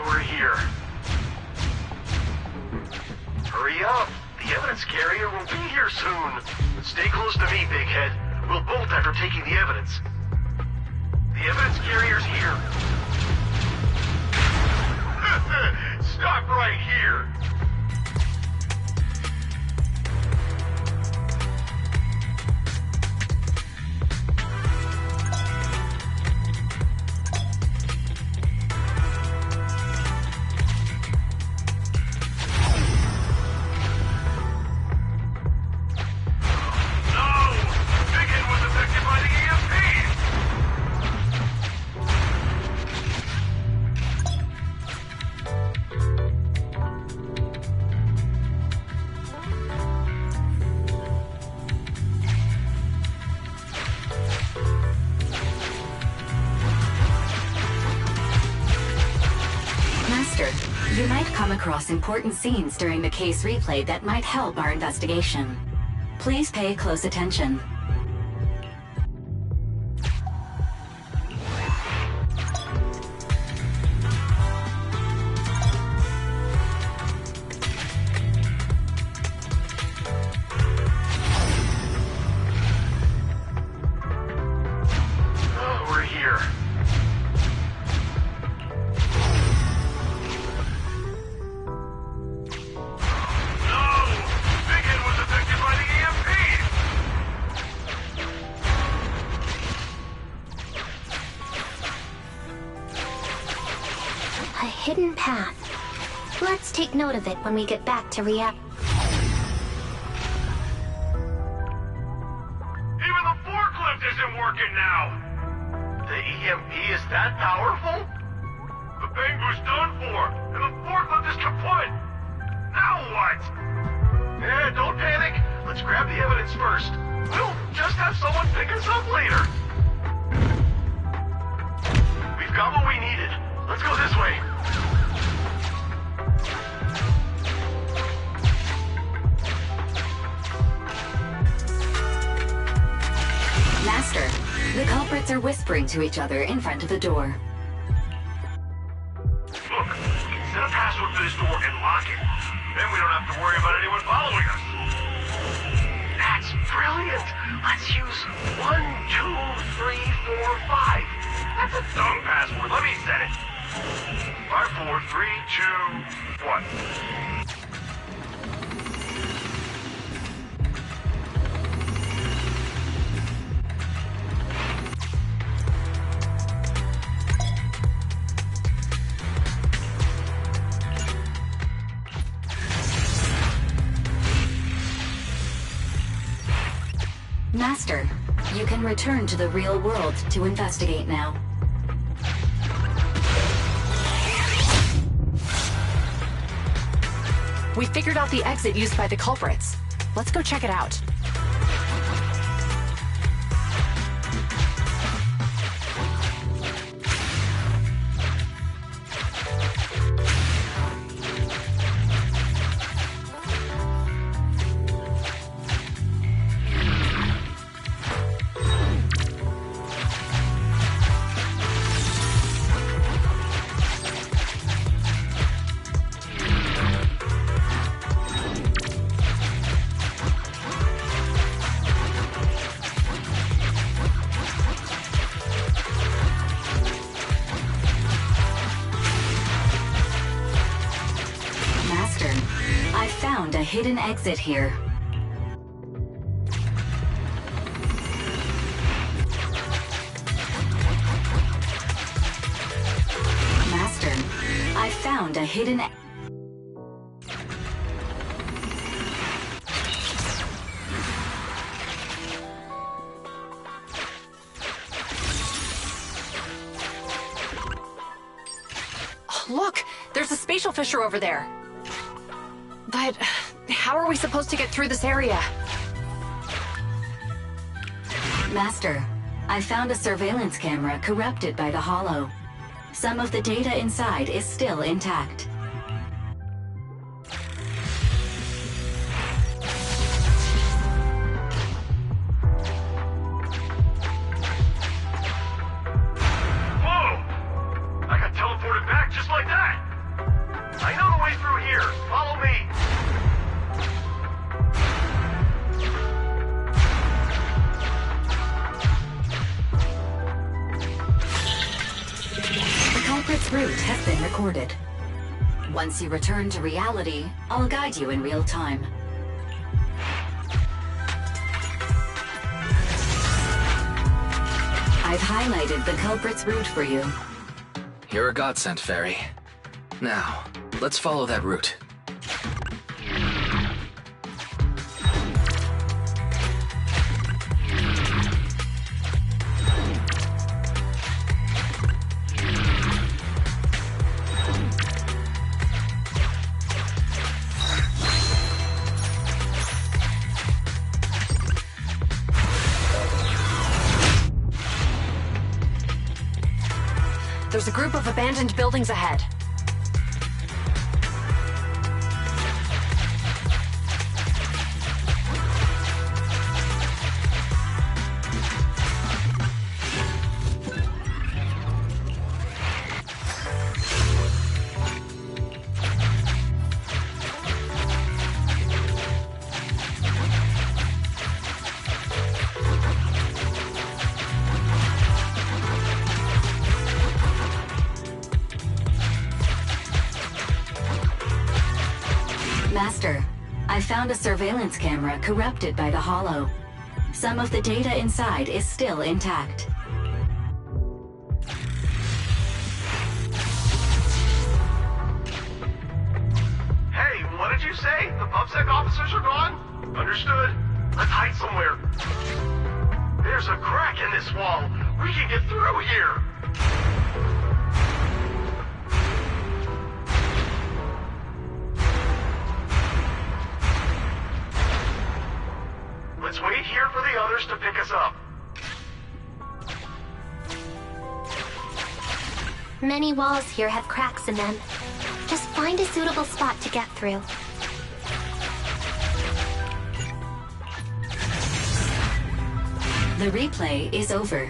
We're here. Hurry up! The evidence carrier will be here soon. Stay close to me, Big Head. We'll bolt after taking the evidence. The evidence carrier's here. Stop right here! You might come across important scenes during the case replay that might help our investigation. Please pay close attention. hidden path. Let's take note of it when we get back to reality. Even the forklift isn't working now! The EMP is that powerful? The Bangu's done for, and the forklift is kaput! Now what? Yeah, don't panic. Let's grab the evidence first. We'll just have someone pick us up later. We've got what we needed. Let's go this way. Master, the culprits are whispering to each other in front of the door. Look, we can set a password for this door and lock it. Then we don't have to worry about anyone following us. That's brilliant. Let's use 1, 2, 3, 4, 5. That's a dumb password. Let me set it. 5, 4, 3, 2, 1. Master, you can return to the real world to investigate now. We figured out the exit used by the culprits. Let's go check it out. Hidden exit here. Master, I found a hidden Look! There's a spatial fissure over there. But how are we supposed to get through this area? Master, I found a surveillance camera corrupted by the Hollow. Some of the data inside is still intact. Whoa! I got teleported back just like that! I know the way through here. Follow me. The culprit's route has been recorded. Once you return to reality, I'll guide you in real time. I've highlighted the culprit's route for you. You're a godsend, Fairy. Now, let's follow that route. There's a group of abandoned buildings ahead. Master, I found a surveillance camera corrupted by the Hollow. Some of the data inside is still intact. What'd you say? The PubSec officers are gone? Understood. Let's hide somewhere. There's a crack in this wall. We can get through here. Let's wait here for the others to pick us up. Many walls here have cracks in them. Just find a suitable spot to get through. The replay is over.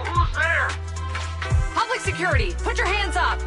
Who's there? Public security, put your hands up!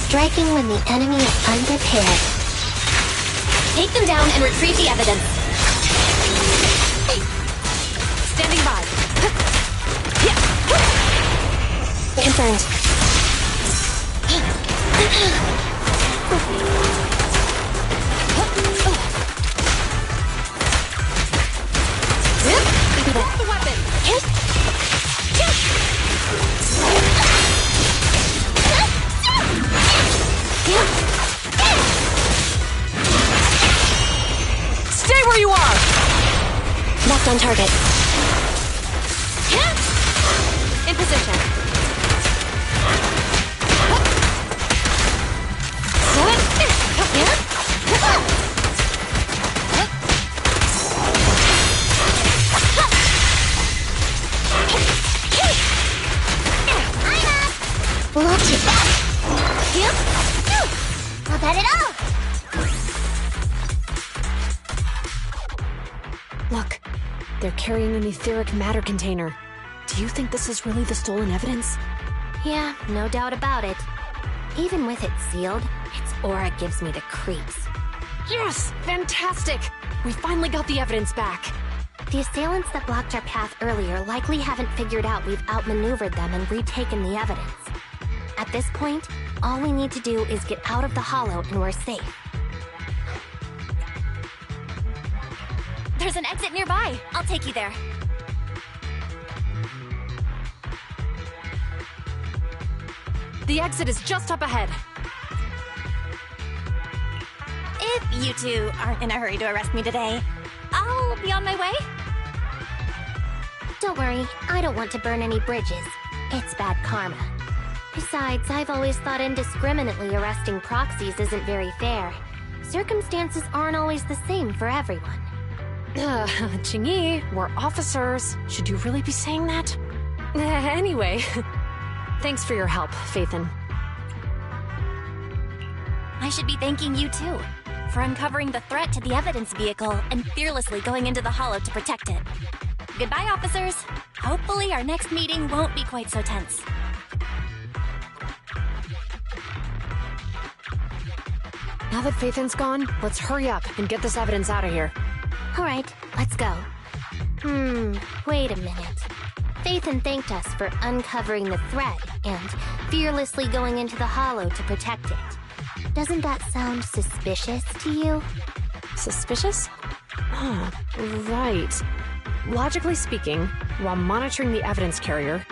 Striking when the enemy is unprepared. Take them down and retrieve the evidence. Standing by. Confirmed. Drop the weapon. Stay where you are! Locked on target. In position. Look at that! I'll bet it all! Look, they're carrying an etheric matter container. Do you think this is really the stolen evidence? Yeah, no doubt about it. Even with it sealed, its aura gives me the creeps. Yes! Fantastic! We finally got the evidence back. The assailants that blocked our path earlier likely haven't figured out we've outmaneuvered them and retaken the evidence. At this point, all we need to do is get out of the hollow and we're safe. There's an exit nearby. I'll take you there. The exit is just up ahead. If you two aren't in a hurry to arrest me today, I'll be on my way. Don't worry, I don't want to burn any bridges. It's bad karma. Besides, I've always thought indiscriminately arresting proxies isn't very fair. Circumstances aren't always the same for everyone. Qingyi, we're officers. Should you really be saying that? Anyway, thanks for your help, Faithin. I should be thanking you too, for uncovering the threat to the evidence vehicle and fearlessly going into the hollow to protect it. Goodbye, officers. Hopefully our next meeting won't be quite so tense. Now that Phaethan's gone, let's hurry up and get this evidence out of here. All right, let's go. Wait a minute. Phaethan thanked us for uncovering the thread and fearlessly going into the Hollow to protect it. Doesn't that sound suspicious to you? Suspicious? Oh, right. Logically speaking, while monitoring the evidence carrier,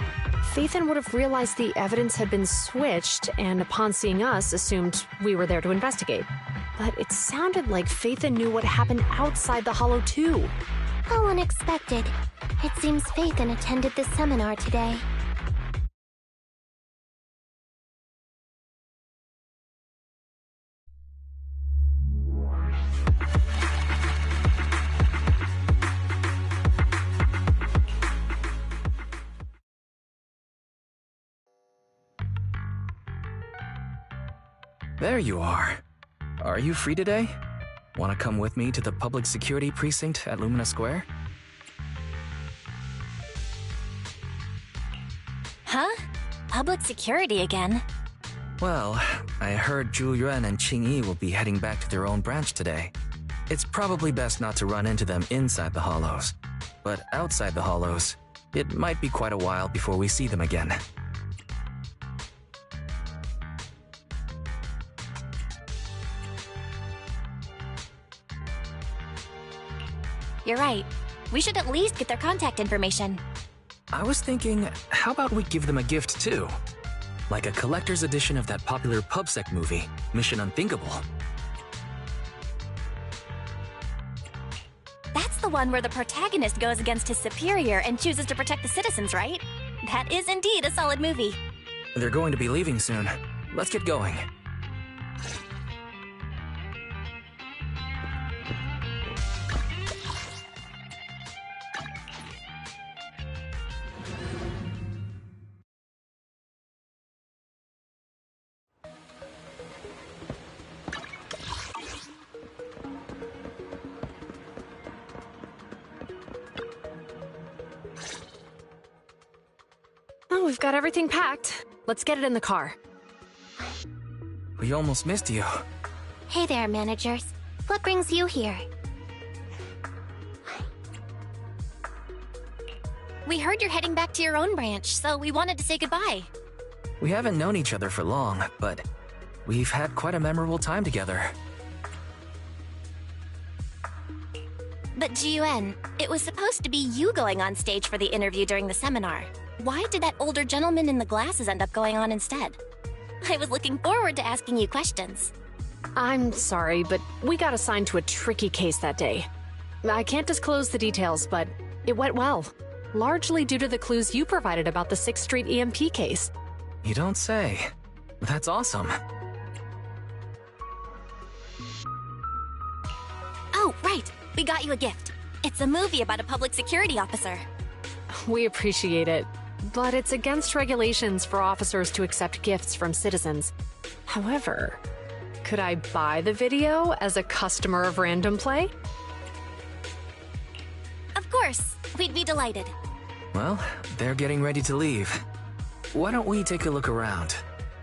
Phaethan would have realized the evidence had been switched and upon seeing us assumed we were there to investigate. But it sounded like Phaethan knew what happened outside the Hollow too. How unexpected. It seems Phaethan attended the seminar today. There you are. Are you free today? Want to come with me to the public security precinct at Lumina Square? Huh? Public security again? Well, I heard Zhu Yuan and Qing Yi will be heading back to their own branch today. It's probably best not to run into them inside the Hollows. But outside the Hollows, it might be quite a while before we see them again. You're right. We should at least get their contact information. I was thinking, how about we give them a gift too? Like a collector's edition of that popular PubSec movie, Mission Unthinkable. That's the one where the protagonist goes against his superior and chooses to protect the citizens, right? That is indeed a solid movie. They're going to be leaving soon. Let's get going. Oh, we've got everything packed. Let's get it in the car. We almost missed you. Hey there, managers. What brings you here? We heard you're heading back to your own branch, so we wanted to say goodbye. We haven't known each other for long, but we've had quite a memorable time together. But Jiyuan, it was supposed to be you going on stage for the interview during the seminar. Why did that older gentleman in the glasses end up going on instead? I was looking forward to asking you questions. I'm sorry, but we got assigned to a tricky case that day. I can't disclose the details, but it went well. Largely due to the clues you provided about the 6th Street EMP case. You don't say. That's awesome. Oh, right. We got you a gift. It's a movie about a public security officer. We appreciate it, but it's against regulations for officers to accept gifts from citizens. However, could I buy the video as a customer of Random Play? Of course. We'd be delighted. Well, they're getting ready to leave. Why don't we take a look around?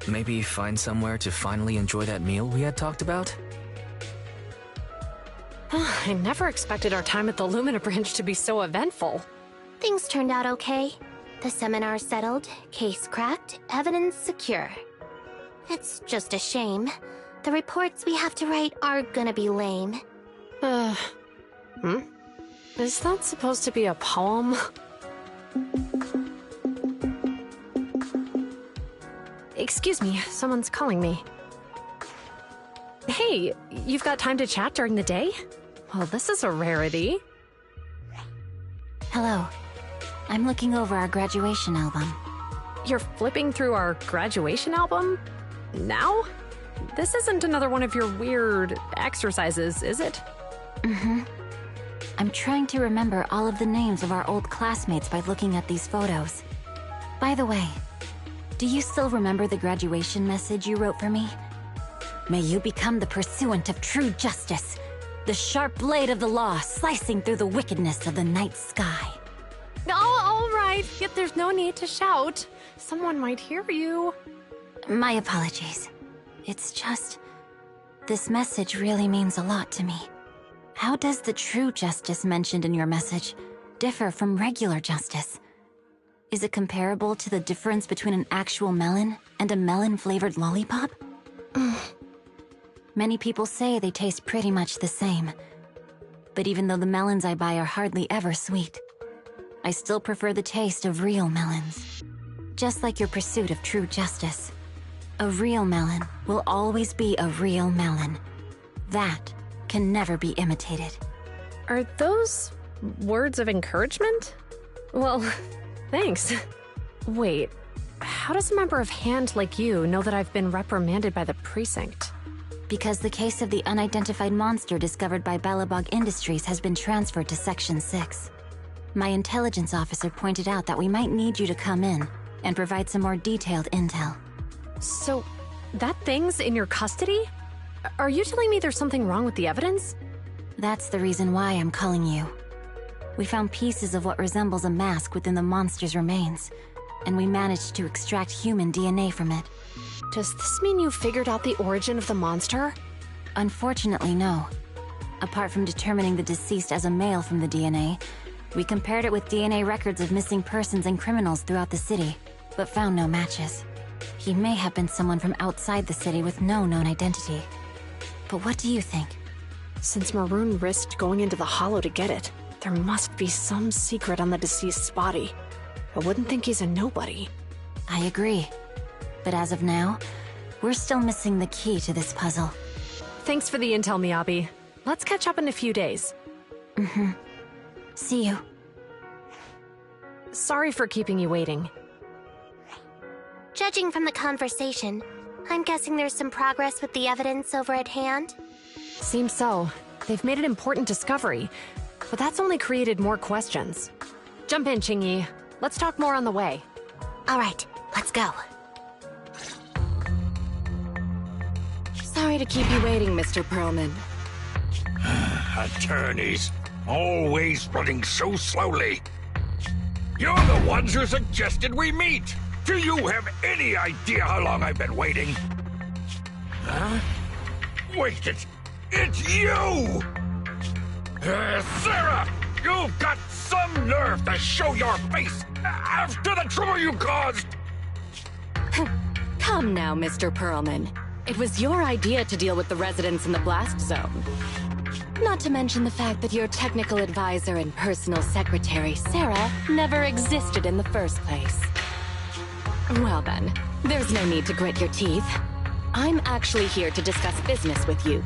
Maybe find somewhere to finally enjoy that meal we had talked about? I never expected our time at the Lumina branch to be so eventful. Things turned out okay. The seminar settled, case cracked, evidence secure. It's just a shame. The reports we have to write are gonna be lame. Is that supposed to be a poem? Excuse me, someone's calling me. Hey, you've got time to chat during the day? Well, this is a rarity. Hello. I'm looking over our graduation album. You're flipping through our graduation album? Now? This isn't another one of your weird exercises, is it? Mm-hmm. I'm trying to remember all of the names of our old classmates by looking at these photos. By the way, do you still remember the graduation message you wrote for me? May you become the pursuant of true justice, the sharp blade of the law slicing through the wickedness of the night sky. Oh, all right. Yet there's no need to shout. Someone might hear you. My apologies. It's just... this message really means a lot to me. How does the true justice mentioned in your message differ from regular justice? Is it comparable to the difference between an actual melon and a melon-flavored lollipop? Many people say they taste pretty much the same. But even though the melons I buy are hardly ever sweet, I still prefer the taste of real melons. Just like your pursuit of true justice. A real melon will always be a real melon. That can never be imitated. Are those words of encouragement? Well, thanks. Wait, how does a member of HAND like you know that I've been reprimanded by the precinct? Because the case of the unidentified monster discovered by Balabog Industries has been transferred to Section 6. My intelligence officer pointed out that we might need you to come in and provide some more detailed intel. So, that thing's in your custody? Are you telling me there's something wrong with the evidence? That's the reason why I'm calling you. We found pieces of what resembles a mask within the monster's remains, and we managed to extract human DNA from it. Does this mean you figured out the origin of the monster? Unfortunately, no. Apart from determining the deceased as a male from the DNA, we compared it with DNA records of missing persons and criminals throughout the city, but found no matches. He may have been someone from outside the city with no known identity. But what do you think? Since Maroon risked going into the Hollow to get it, there must be some secret on the deceased's body. I wouldn't think he's a nobody. I agree. But as of now, we're still missing the key to this puzzle. Thanks for the intel, Miyabi. Let's catch up in a few days. See you. Sorry for keeping you waiting. Judging from the conversation, I'm guessing there's some progress with the evidence over at HAND? Seems so. They've made an important discovery, but that's only created more questions. Jump in, Qingyi. Let's talk more on the way. All right, let's go. Sorry to keep you waiting, Mr. Perlman. Attorneys, always running so slowly. You're the ones who suggested we meet. Do you have any idea how long I've been waiting? Huh? Wait, it's you! Sarah! You've got some nerve to show your face after the trouble you caused! Come now, Mr. Perlman. It was your idea to deal with the residents in the blast zone. Not to mention the fact that your technical advisor and personal secretary, Sarah, never existed in the first place. Well then, there's no need to grit your teeth. I'm actually here to discuss business with you.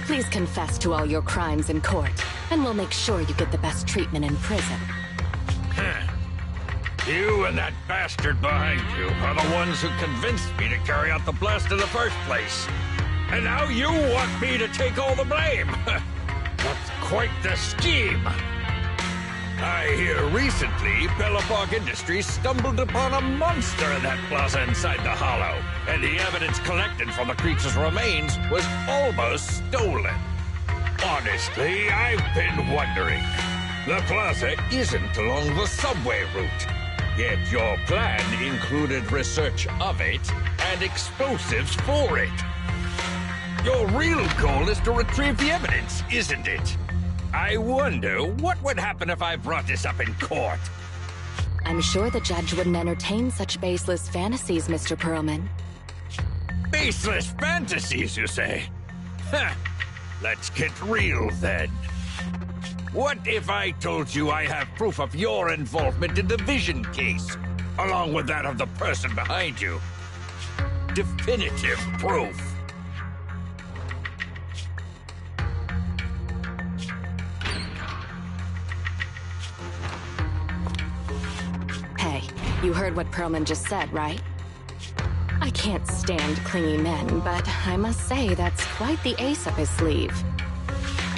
Please confess to all your crimes in court, and we'll make sure you get the best treatment in prison. You and that bastard behind you are the ones who convinced me to carry out the blast in the first place. And now you want me to take all the blame. That's quite the scheme. I hear recently, Balabog Industries stumbled upon a monster in that plaza inside the Hollow, and the evidence collected from the creature's remains was almost stolen. Honestly, I've been wondering. The plaza isn't along the subway route, yet your plan included research of it and explosives for it. Your real goal is to retrieve the evidence, isn't it? I wonder what would happen if I brought this up in court. I'm sure the judge wouldn't entertain such baseless fantasies, Mr. Perlman. Baseless fantasies, you say? Huh. Let's get real, then. What if I told you I have proof of your involvement in the Vision case, along with that of the person behind you? Definitive proof. Hey, you heard what Perlman just said, right? I can't stand clingy men, but I must say that's quite the ace up his sleeve.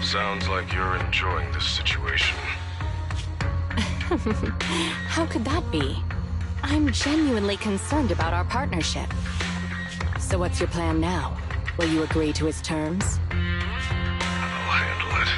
Sounds like you're enjoying this situation. How could that be? I'm genuinely concerned about our partnership. So what's your plan now? Will you agree to his terms? I'll handle it.